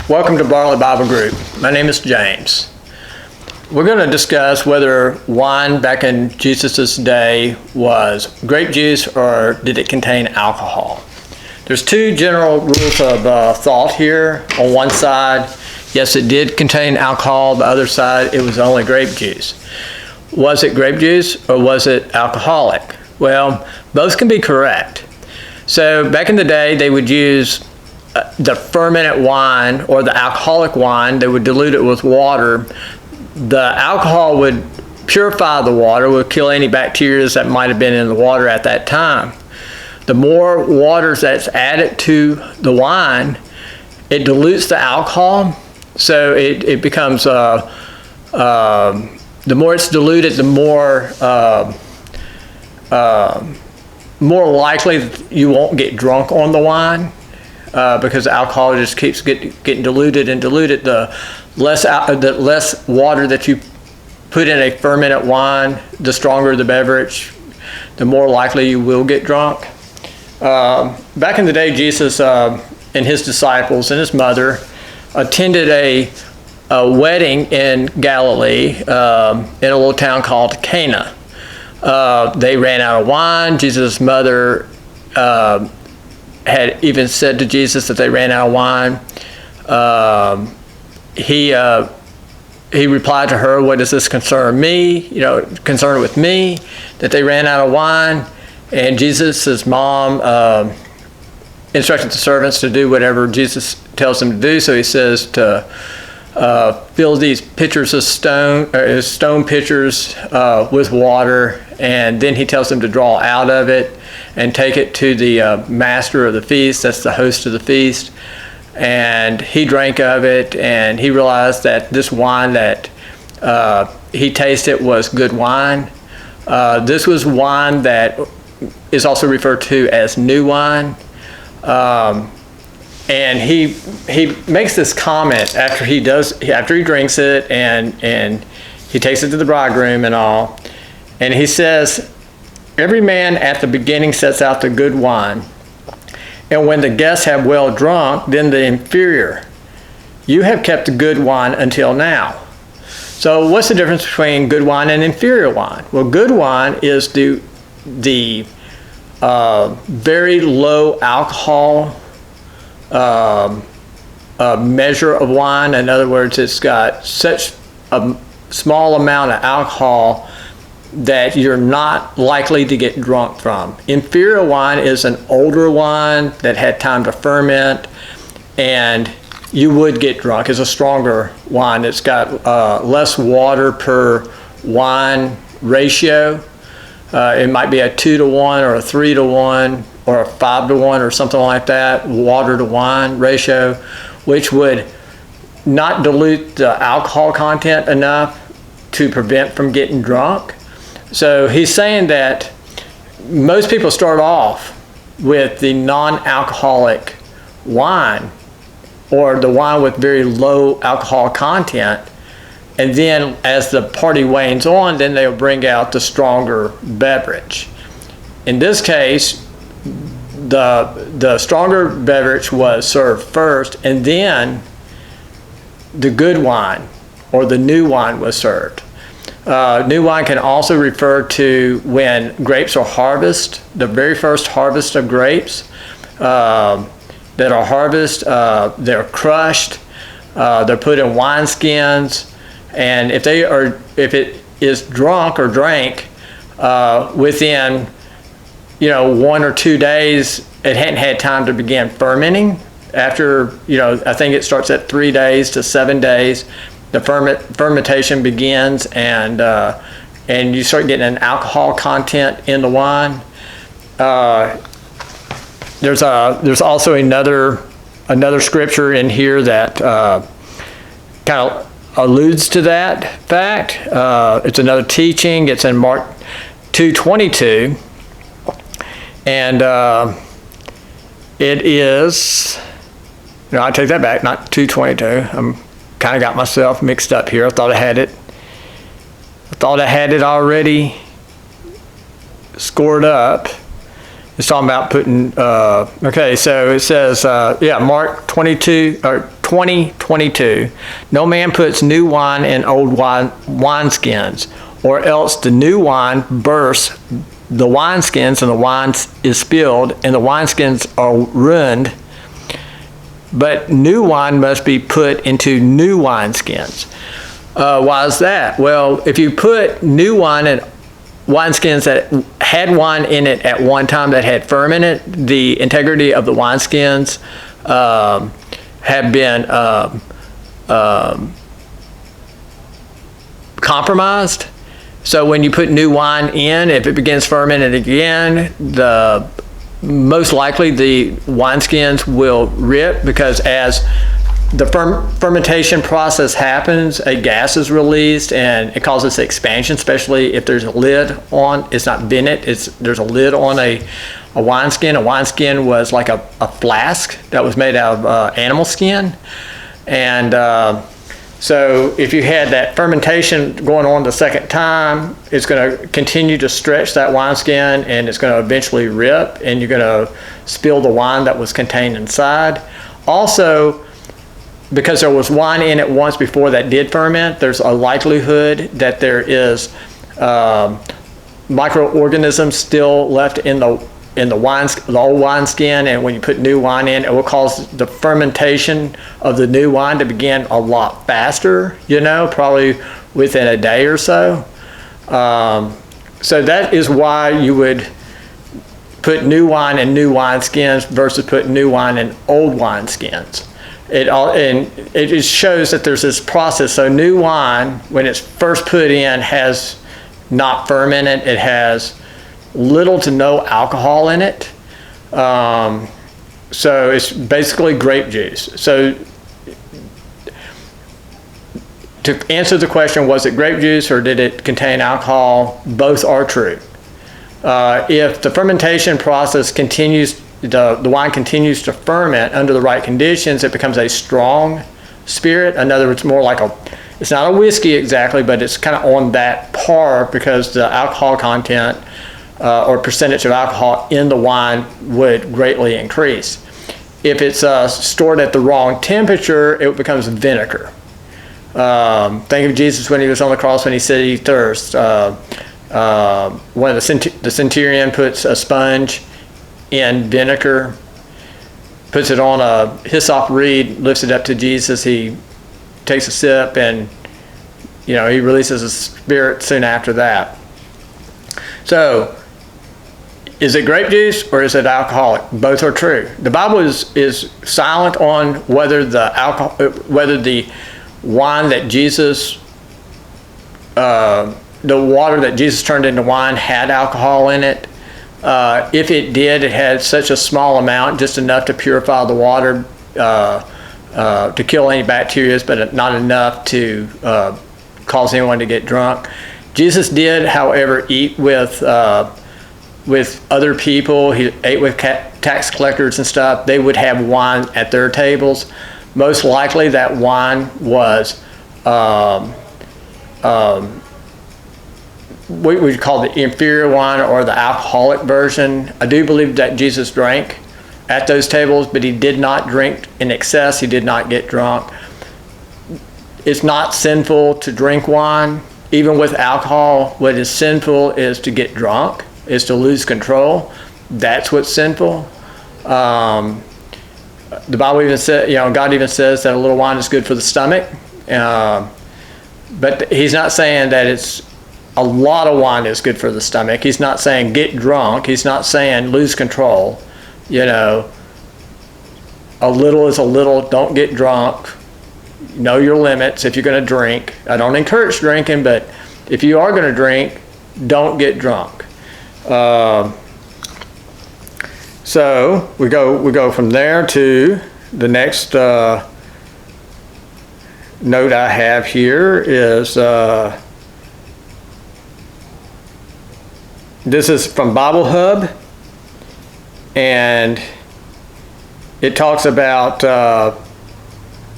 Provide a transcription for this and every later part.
Welcome to Bartlett Bible Group. My name is James. We're going to discuss whether wine back in Jesus' day was grape juice or did it contain alcohol. There's two general rules of thought here. On one side, yes, it did contain alcohol. The other side, it was only grape juice. Was it grape juice or was it alcoholic? Well, both can be correct. So back in the day, they would use the fermented wine or the alcoholic wine. They would dilute it with water. The alcohol would purify the water, would kill any bacteria that might have been in the water at that time. The more water that's added to the wine, it dilutes the alcohol, so it becomes, the more it's diluted, the more likely that you won't get drunk on the wine. Because the alcohol just keeps getting diluted and diluted. The less water that you put in a fermented wine, the stronger the beverage, the more likely you will get drunk. Back in the day, Jesus and his disciples and his mother attended a wedding in Galilee in a little town called Cana. They ran out of wine. Jesus' mother had even said to Jesus that they ran out of wine. He replied to her, "What does this concern me? Concerned with me that they ran out of wine." And Jesus' mom instructed the servants to do whatever Jesus tells them to do. So he says to fill these pitchers of stone pitchers with water, and then he tells them to draw out of it and take it to the master of the feast, that's the host of the feast. And he drank of it, and he realized that this wine that he tasted was good wine. This was wine that is also referred to as new wine. And he makes this comment after he drinks it, and he takes it to the bridegroom and all, and he says, "Every man at the beginning sets out the good wine, and when the guests have well drunk, then the inferior. You have kept the good wine until now." So what's the difference between good wine and inferior wine? Well, good wine is the very low alcohol measure of wine. In other words, it's got such a small amount of alcohol that you're not likely to get drunk from. Inferior wine is an older wine that had time to ferment, and you would get drunk. It's a stronger wine. It's got less water per wine ratio. It might be a 2-to-1 or a 3-to-1 or a 5-to-1 or something like that, water to wine ratio, which would not dilute the alcohol content enough to prevent from getting drunk. So he's saying that most people start off with the non-alcoholic wine or the wine with very low alcohol content, and then as the party wanes on, then they'll bring out the stronger beverage. In this case, the stronger beverage was served first, and then the good wine or the new wine was served. New wine can also refer to when grapes are harvested, the very first harvest of grapes that are harvested, they're crushed, they're put in wineskins, and if it is drunk or drank within 1 or 2 days, it hadn't had time to begin fermenting. After, I think it starts at 3 days to 7 days, the fermentation begins, and you start getting an alcohol content in the wine. There's also another scripture in here that kind of alludes to that fact. It's another teaching. It's in Mark 2:22. And it is, I take that back, not 2:22. I'm kind of got myself mixed up here. I thought I had it already scored up. It's talking about putting, okay, so it says, Mark 22, or 20:22. No man puts new wine in old wineskins, or else the new wine bursts the wineskins, and the wine is spilled, and the wineskins are ruined. But new wine must be put into new wineskins. Why is that? Well, if you put new wine in wineskins that had wine in it at one time that had ferment in it, the integrity of the wineskins have been compromised. So when you put new wine in, if it begins fermenting again, most likely the wineskins will rip, because as the fermentation process happens, a gas is released and it causes expansion, especially if there's a lid on. It's not vented, there's a lid on a wineskin. A wineskin was like a flask that was made out of animal skin. And so if you had that fermentation going on the second time, it's going to continue to stretch that wineskin, and it's going to eventually rip, and you're going to spill the wine that was contained inside. Also, because there was wine in it once before that did ferment, there's a likelihood that there is microorganisms still left in the old wineskin, and when you put new wine in, it will cause the fermentation of the new wine to begin a lot faster, probably within a day or so. So that is why you would put new wine in new wineskins versus put new wine in old wineskins. It just shows that there's this process. So new wine, when it's first put in, has not fermented. It has little to no alcohol in it. So it's basically grape juice. So to answer the question, was it grape juice or did it contain alcohol? Both are true. If the fermentation process continues, the wine continues to ferment under the right conditions, it becomes a strong spirit. In other words, more like it's not a whiskey exactly, but it's kind of on that par, because the alcohol content or percentage of alcohol in the wine would greatly increase. If it's stored at the wrong temperature, it becomes vinegar. Think of Jesus when he was on the cross, when he said he thirsts. When the centurion puts a sponge in vinegar, puts it on a hyssop reed, lifts it up to Jesus, he takes a sip, and he releases a spirit soon after that. So, is it grape juice or is it alcoholic? Both are true. The Bible is silent on whether the wine that Jesus, the water that Jesus turned into wine had alcohol in it. If it did, it had such a small amount, just enough to purify the water, to kill any bacteria, but not enough to cause anyone to get drunk. Jesus did, however, eat with other people. He ate with tax collectors and stuff. They would have wine at their tables. Most likely that wine was what we call the inferior wine, or the alcoholic version. I do believe that Jesus drank at those tables, but he did not drink in excess. He did not get drunk. It's not sinful to drink wine, even with alcohol. What is sinful is to get drunk, is to lose control. That's what's sinful. The Bible even says, God even says that a little wine is good for the stomach. But he's not saying that it's a lot of wine is good for the stomach. He's not saying get drunk. He's not saying lose control. A little is a little. Don't get drunk. Know your limits if you're going to drink. I don't encourage drinking, but if you are going to drink, don't get drunk. So we go from there to the next note I have here is this is from Bible Hub, and it talks about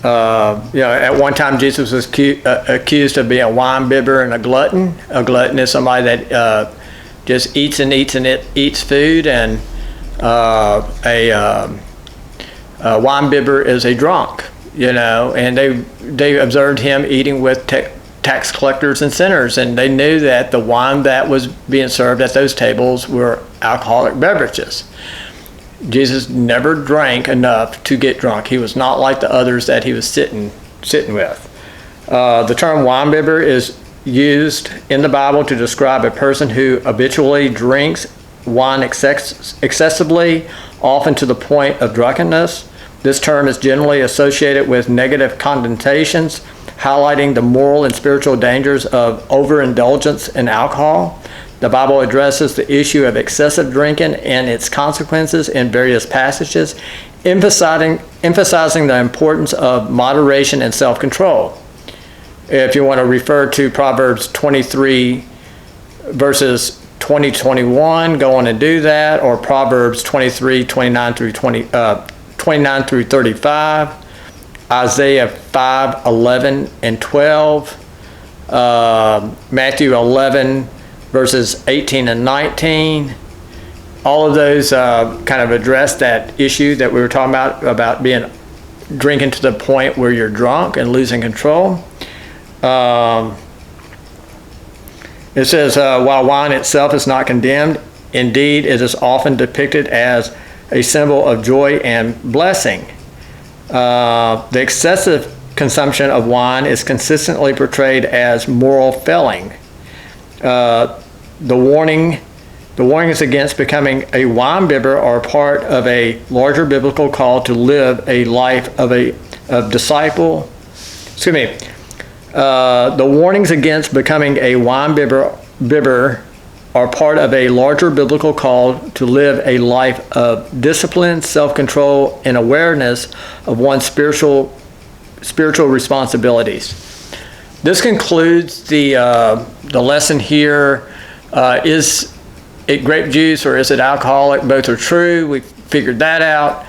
at one time Jesus was accused of being a wine bibber and a glutton. A glutton is somebody that just eats and eats food, and a wine bibber is a drunk. and they observed him eating with tax collectors and sinners, and they knew that the wine that was being served at those tables were alcoholic beverages. Jesus never drank enough to get drunk. He was not like the others that he was sitting with. The term wine bibber is used in the Bible to describe a person who habitually drinks wine excessively, often to the point of drunkenness. This term is generally associated with negative connotations, highlighting the moral and spiritual dangers of overindulgence in alcohol. The Bible addresses the issue of excessive drinking and its consequences in various passages, emphasizing the importance of moderation and self-control. If you want to refer to Proverbs 23, verses 20-21, go on and do that, or Proverbs 23, 29 through 35, Isaiah 5, 11 and 12, Matthew 11, verses 18 and 19. All of those kind of address that issue that we were talking about being drinking to the point where you're drunk and losing control. It says, while wine itself is not condemned, indeed it is often depicted as a symbol of joy and blessing. The excessive consumption of wine is consistently portrayed as moral failing. The warnings against becoming a wine bibber are part of a larger biblical call to live a life of disciple. The warnings against becoming a wine bibber are part of a larger biblical call to live a life of discipline, self-control, and awareness of one's spiritual responsibilities. This concludes the lesson here. Is it grape juice or is it alcoholic? Both are true. We figured that out.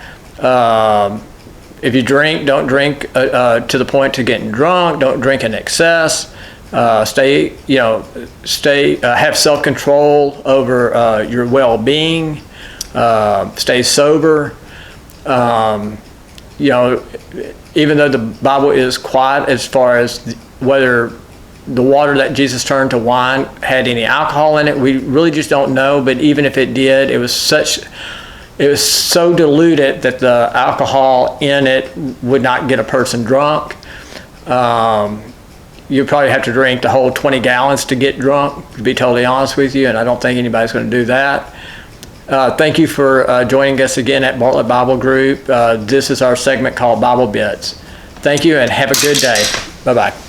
If you drink, don't drink to the point to getting drunk. Don't drink in excess. Have self-control over your well-being. Stay sober. Even though the Bible is quiet as far as whether the water that Jesus turned to wine had any alcohol in it, we really just don't know. But even if it did, it was so diluted that the alcohol in it would not get a person drunk. You probably have to drink the whole 20 gallons to get drunk, to be totally honest with you, and I don't think anybody's going to do that. Thank you for joining us again at Bartlett Bible Group. This is our segment called Bible Bits. Thank you and have a good day. Bye-bye.